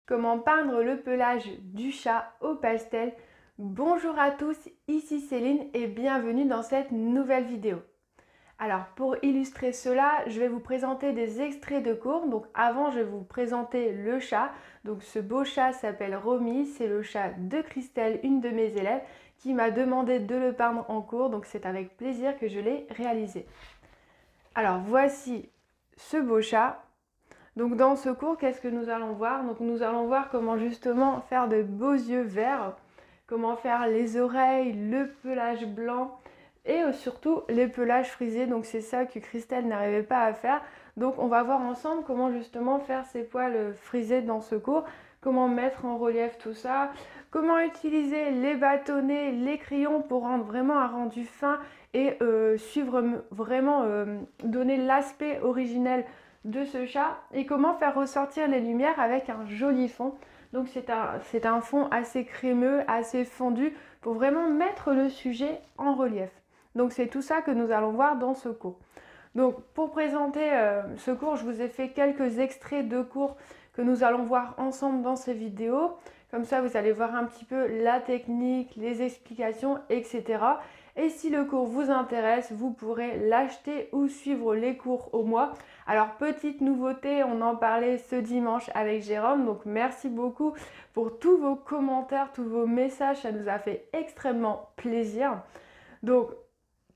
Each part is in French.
Comment peindre le pelage du chat au pastel. Bonjour à tous, ici Céline et bienvenue dans cette nouvelle vidéo. Alors pour illustrer cela, je vais vous présenter des extraits de cours. Donc avant, je vais vous présenter le chat. Donc ce beau chat s'appelle Romy, c'est le chat de Christelle, une de mes élèves, qui m'a demandé de le peindre en cours. Donc c'est avec plaisir que je l'ai réalisé. Alors voici ce beau chat. Donc dans ce cours, qu'est-ce que nous allons voir? Donc nous allons voir comment justement faire de beaux yeux verts, comment faire les oreilles, le pelage blanc et surtout les pelages frisés. Donc c'est ça que Christelle n'arrivait pas à faire. Donc on va voir ensemble comment justement faire ces poils frisés dans ce cours, comment mettre en relief tout ça, comment utiliser les bâtonnets, les crayons pour rendre vraiment un rendu fin et suivre vraiment, donner l'aspect originel de ce chat et comment faire ressortir les lumières avec un joli fond. Donc c'est un fond assez crémeux, assez fondu pour vraiment mettre le sujet en relief. Donc c'est tout ça que nous allons voir dans ce cours. Donc pour présenter ce cours, je vous ai fait quelques extraits de cours que nous allons voir ensemble dans ces vidéos. Comme ça, vous allez voir un petit peu la technique, les explications, etc. Et si le cours vous intéresse, vous pourrez l'acheter ou suivre les cours au mois. Alors, petite nouveauté, on en parlait ce dimanche avec Jérôme. Donc, merci beaucoup pour tous vos commentaires, tous vos messages. Ça nous a fait extrêmement plaisir. Donc,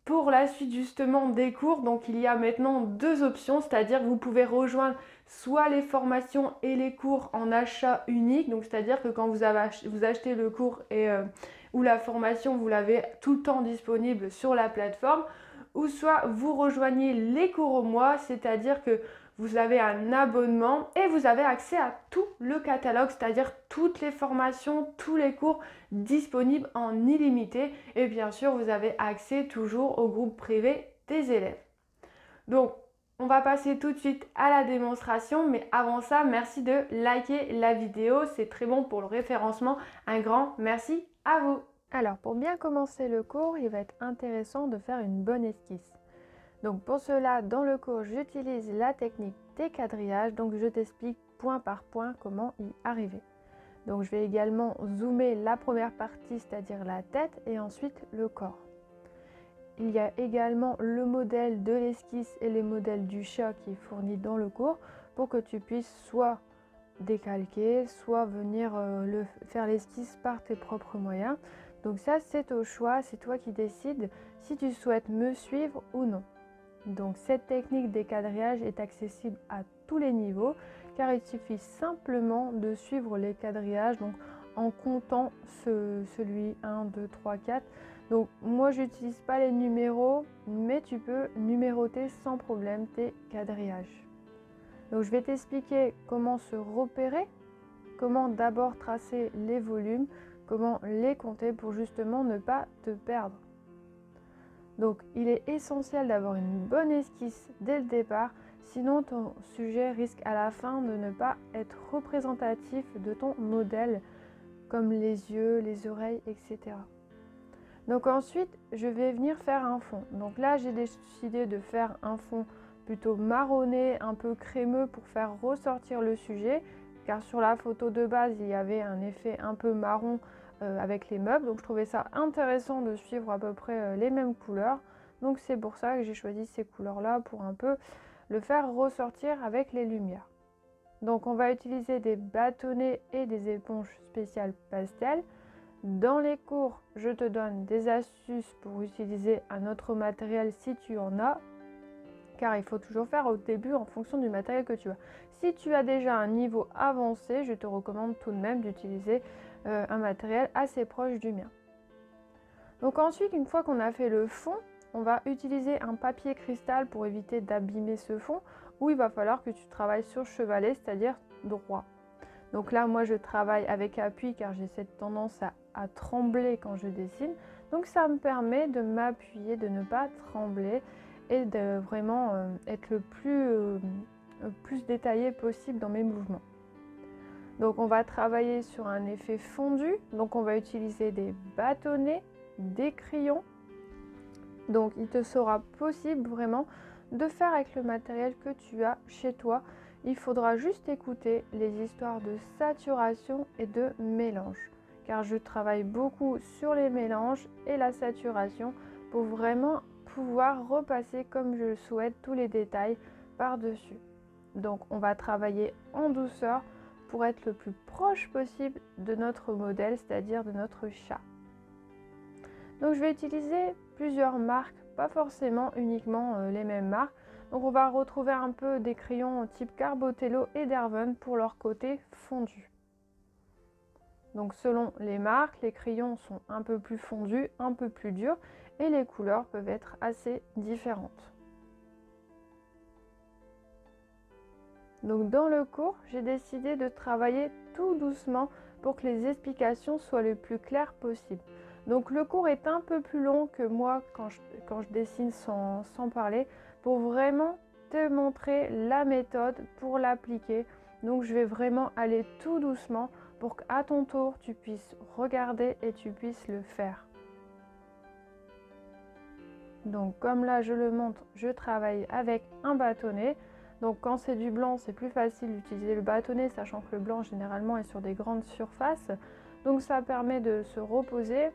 pour la suite justement des cours, donc il y a maintenant deux options, c'est-à-dire que vous pouvez rejoindre soit les formations et les cours en achat unique, donc c'est-à-dire que quand vous achetez le cours ou la formation, vous l'avez tout le temps disponible sur la plateforme, ou soit vous rejoignez les cours au mois, c'est-à-dire que vous avez un abonnement et vous avez accès à tout le catalogue, c'est-à-dire toutes les formations, tous les cours disponibles en illimité. Et bien sûr, vous avez accès toujours au groupe privé des élèves. Donc, on va passer tout de suite à la démonstration, mais avant ça, merci de liker la vidéo, c'est très bon pour le référencement. Un grand merci à vous. Alors, pour bien commencer le cours, il va être intéressant de faire une bonne esquisse. Donc pour cela, dans le cours, j'utilise la technique des quadrillages. Donc je t'explique point par point comment y arriver. Donc je vais également zoomer la première partie, c'est-à-dire la tête, et ensuite le corps. Il y a également le modèle de l'esquisse et les modèles du chat qui est fourni dans le cours pour que tu puisses soit décalquer, soit venir faire l'esquisse par tes propres moyens. Donc ça, c'est au choix, c'est toi qui décides si tu souhaites me suivre ou non. Donc cette technique des quadrillages est accessible à tous les niveaux car il suffit simplement de suivre les quadrillages donc en comptant celui 1, 2, 3, 4. Donc moi j'utilise pas les numéros mais tu peux numéroter sans problème tes quadrillages. Donc je vais t'expliquer comment se repérer, comment d'abord tracer les volumes, comment les compter pour justement ne pas te perdre. Donc il est essentiel d'avoir une bonne esquisse dès le départ, sinon ton sujet risque à la fin de ne pas être représentatif de ton modèle, comme les yeux, les oreilles, etc. Donc ensuite, je vais venir faire un fond. Donc là, j'ai décidé de faire un fond plutôt marronné, un peu crémeux pour faire ressortir le sujet, car sur la photo de base, il y avait un effet un peu marron avec les meubles, donc je trouvais ça intéressant de suivre à peu près les mêmes couleurs, donc c'est pour ça que j'ai choisi ces couleurs là pour un peu le faire ressortir avec les lumières. Donc on va utiliser des bâtonnets et des éponges spéciales pastel. Dans les cours, je te donne des astuces pour utiliser un autre matériel si tu en as, car il faut toujours faire au début en fonction du matériel que tu as. Si tu as déjà un niveau avancé, je te recommande tout de même d'utiliser un matériel assez proche du mien. Donc ensuite, une fois qu'on a fait le fond, on va utiliser un papier cristal pour éviter d'abîmer ce fond, où il va falloir que tu travailles sur chevalet, c'est-à-dire droit. Donc là, moi, je travaille avec appui car j'ai cette tendance à trembler quand je dessine. Donc ça me permet de m'appuyer, de ne pas trembler et de vraiment être le plus détaillé possible dans mes mouvements. Donc on va travailler sur un effet fondu, donc on va utiliser des bâtonnets, des crayons. Donc il te sera possible vraiment de faire avec le matériel que tu as chez toi, il faudra juste écouter les histoires de saturation et de mélange, car je travaille beaucoup sur les mélanges et la saturation pour vraiment pouvoir repasser comme je le souhaite tous les détails par-dessus. Donc on va travailler en douceur pour être le plus proche possible de notre modèle, c'est-à-dire de notre chat. Donc je vais utiliser plusieurs marques, pas forcément uniquement les mêmes marques. Donc on va retrouver un peu des crayons type Carbotello et Derwent pour leur côté fondu. Donc selon les marques, les crayons sont un peu plus fondus, un peu plus durs et les couleurs peuvent être assez différentes. Donc dans le cours, j'ai décidé de travailler tout doucement pour que les explications soient le plus claires possible. Donc le cours est un peu plus long que moi quand je dessine sans parler pour vraiment te montrer la méthode pour l'appliquer. Donc je vais vraiment aller tout doucement pour qu'à ton tour tu puisses regarder et tu puisses le faire. Donc comme là je le montre, je travaille avec un bâtonnet. Donc quand c'est du blanc, c'est plus facile d'utiliser le bâtonnet, sachant que le blanc généralement est sur des grandes surfaces. Donc ça permet de se reposer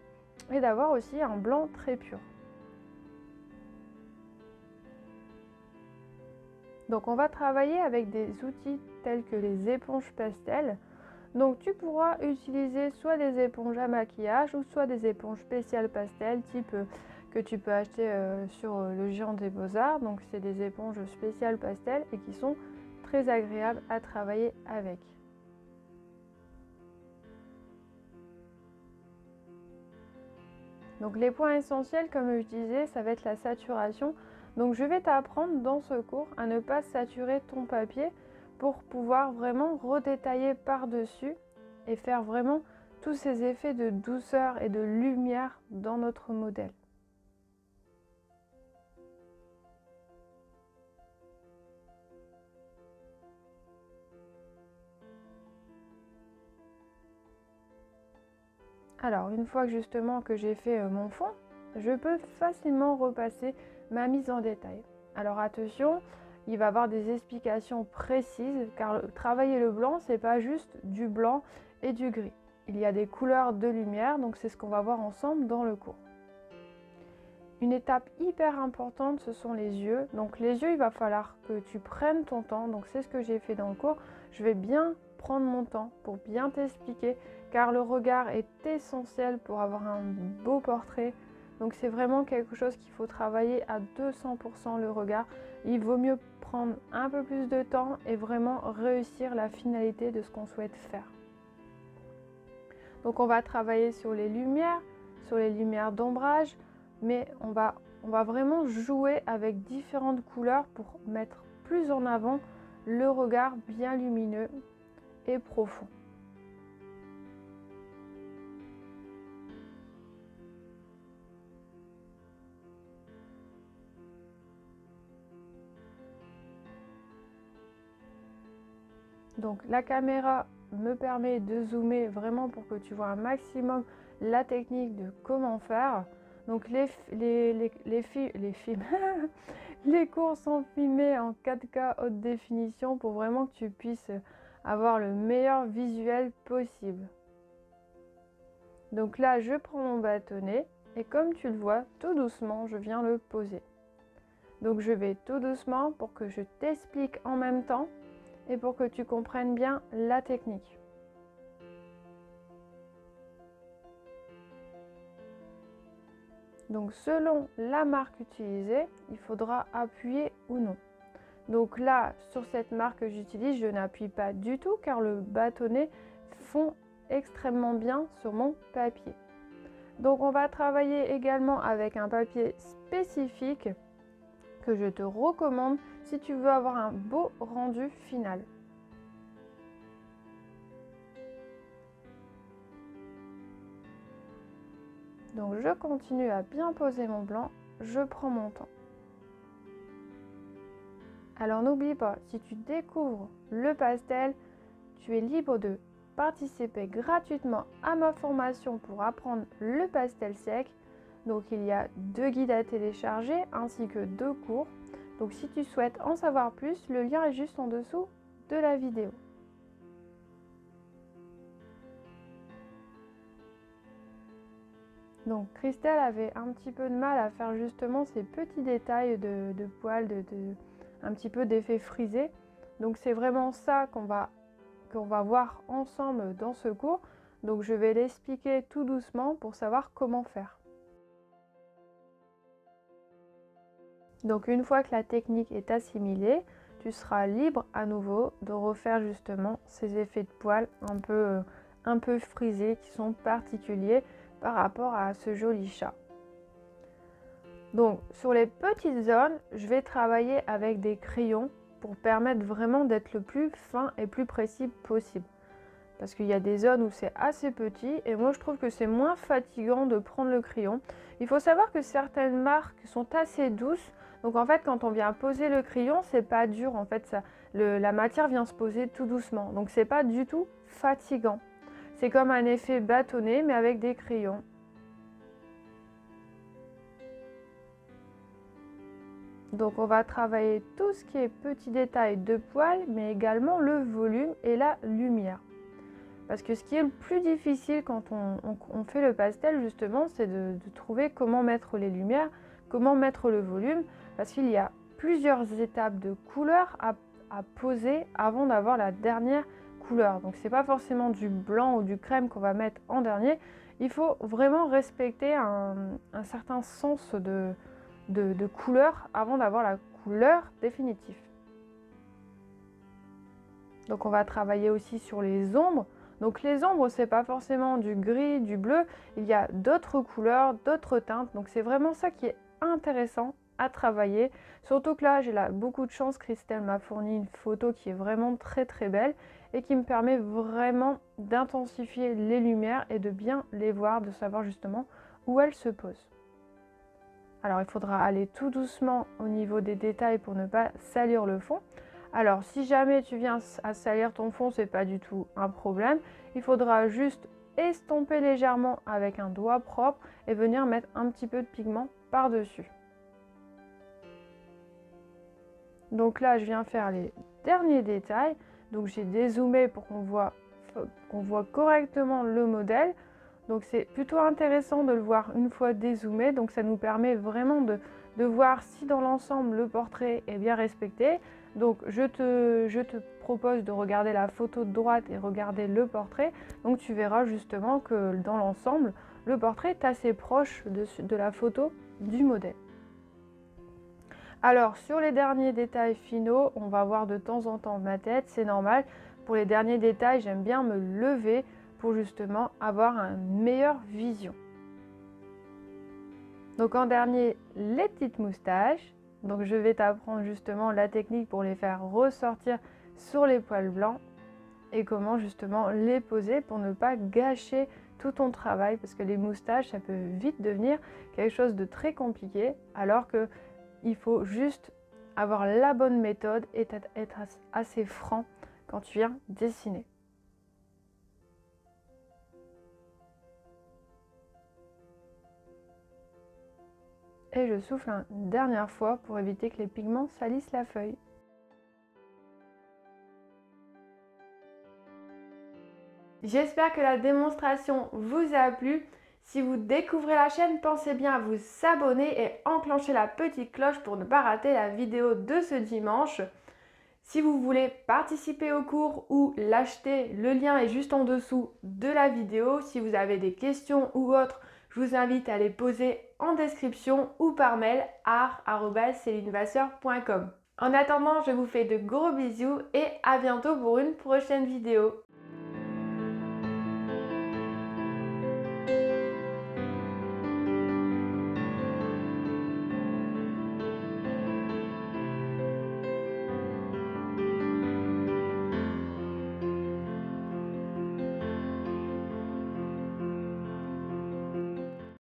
et d'avoir aussi un blanc très pur. Donc on va travailler avec des outils tels que les éponges pastel. Donc tu pourras utiliser soit des éponges à maquillage ou soit des éponges spéciales pastel type que tu peux acheter sur le Géant des Beaux-Arts. Donc c'est des éponges spéciales pastel et qui sont très agréables à travailler avec. Donc les points essentiels, comme je disais, ça va être la saturation. Donc je vais t'apprendre dans ce cours à ne pas saturer ton papier pour pouvoir vraiment redétailler par-dessus et faire vraiment tous ces effets de douceur et de lumière dans notre modèle. Alors une fois justement que j'ai fait mon fond, je peux facilement repasser ma mise en détail. Alors attention, il va y avoir des explications précises car travailler le blanc, c'est pas juste du blanc et du gris. Il y a des couleurs de lumière, donc c'est ce qu'on va voir ensemble dans le cours. Une étape hyper importante, ce sont les yeux. Donc les yeux, il va falloir que tu prennes ton temps. Donc c'est ce que j'ai fait dans le cours. Je vais bien prendre mon temps pour bien t'expliquer car le regard est essentiel pour avoir un beau portrait. Donc c'est vraiment quelque chose qu'il faut travailler à 200% le regard. Il vaut mieux prendre un peu plus de temps et vraiment réussir la finalité de ce qu'on souhaite faire. Donc on va travailler sur les lumières d'ombrage, mais on va vraiment jouer avec différentes couleurs pour mettre plus en avant le regard bien lumineux et profond. Donc la caméra me permet de zoomer vraiment pour que tu vois un maximum la technique de comment faire. Donc les films, les cours sont filmés en 4K haute définition pour vraiment que tu puisses avoir le meilleur visuel possible. Donc là, je prends mon bâtonnet et comme tu le vois, tout doucement, je viens le poser. Donc je vais tout doucement pour que je t'explique en même temps et pour que tu comprennes bien la technique. Donc selon la marque utilisée, il faudra appuyer ou non. Donc là, sur cette marque que j'utilise, je n'appuie pas du tout car le bâtonnet fond extrêmement bien sur mon papier. Donc on va travailler également avec un papier spécifique que je te recommande si tu veux avoir un beau rendu final. Donc je continue à bien poser mon blanc, je prends mon temps. Alors n'oublie pas, si tu découvres le pastel, tu es libre de participer gratuitement à ma formation pour apprendre le pastel sec. Donc il y a 2 guides à télécharger ainsi que 2 cours. Donc si tu souhaites en savoir plus, le lien est juste en dessous de la vidéo. Donc Christelle avait un petit peu de mal à faire justement ces petits détails de poils, un petit peu d'effet frisé. Donc c'est vraiment ça qu'on va voir ensemble dans ce cours. Donc je vais l'expliquer tout doucement pour savoir comment faire. Donc une fois que la technique est assimilée, tu seras libre à nouveau de refaire justement ces effets de poils un peu frisés qui sont particuliers par rapport à ce joli chat. Donc sur les petites zones, je vais travailler avec des crayons pour permettre vraiment d'être le plus fin et plus précis possible. Parce qu'il y a des zones où c'est assez petit et moi je trouve que c'est moins fatigant de prendre le crayon. Il faut savoir que certaines marques sont assez douces. Donc en fait quand on vient poser le crayon, c'est pas dur. En fait la matière vient se poser tout doucement. Donc c'est pas du tout fatigant. C'est comme un effet bâtonné mais avec des crayons. Donc on va travailler tout ce qui est petits détails de poils mais également le volume et la lumière. Parce que ce qui est le plus difficile quand on fait le pastel justement, c'est de trouver comment mettre les lumières, comment mettre le volume, parce qu'il y a plusieurs étapes de couleurs à poser avant d'avoir la dernière couleur. Donc c'est pas forcément du blanc ou du crème qu'on va mettre en dernier, il faut vraiment respecter un certain sens de couleur avant d'avoir la couleur définitive. Donc on va travailler aussi sur les ombres. Donc les ombres, c'est pas forcément du gris, du bleu, il y a d'autres couleurs, d'autres teintes. Donc c'est vraiment ça qui est intéressant à travailler. Surtout que là, j'ai beaucoup de chance, Christelle m'a fourni une photo qui est vraiment très très belle et qui me permet vraiment d'intensifier les lumières et de bien les voir, de savoir justement où elles se posent. Alors il faudra aller tout doucement au niveau des détails pour ne pas salir le fond. Alors si jamais tu viens à salir ton fond, c'est pas du tout un problème. Il faudra juste estomper légèrement avec un doigt propre et venir mettre un petit peu de pigment par-dessus. Donc là, je viens faire les derniers détails. Donc j'ai dézoomé pour qu'on voit correctement le modèle. Donc c'est plutôt intéressant de le voir une fois dézoomé. Donc ça nous permet vraiment de voir si dans l'ensemble le portrait est bien respecté. Donc je te propose de regarder la photo de droite et regarder le portrait. Donc tu verras justement que dans l'ensemble, le portrait est assez proche de la photo du modèle. Alors sur les derniers détails finaux, on va voir de temps en temps ma tête, c'est normal. Pour les derniers détails, j'aime bien me lever pour justement avoir une meilleure vision. Donc en dernier, les petites moustaches. Donc je vais t'apprendre justement la technique pour les faire ressortir sur les poils blancs et comment justement les poser pour ne pas gâcher tout ton travail, parce que les moustaches, ça peut vite devenir quelque chose de très compliqué, alors que il faut juste avoir la bonne méthode et être assez franc quand tu viens dessiner. Et je souffle une dernière fois pour éviter que les pigments salissent la feuille. J'espère que la démonstration vous a plu. Si vous découvrez la chaîne, pensez bien à vous abonner et enclencher la petite cloche pour ne pas rater la vidéo de ce dimanche. Si vous voulez participer au cours ou l'acheter, le lien est juste en dessous de la vidéo. Si vous avez des questions ou autres, je vous invite à les poser en description ou par mail art@celinevasseur.com. En attendant, je vous fais de gros bisous et à bientôt pour une prochaine vidéo.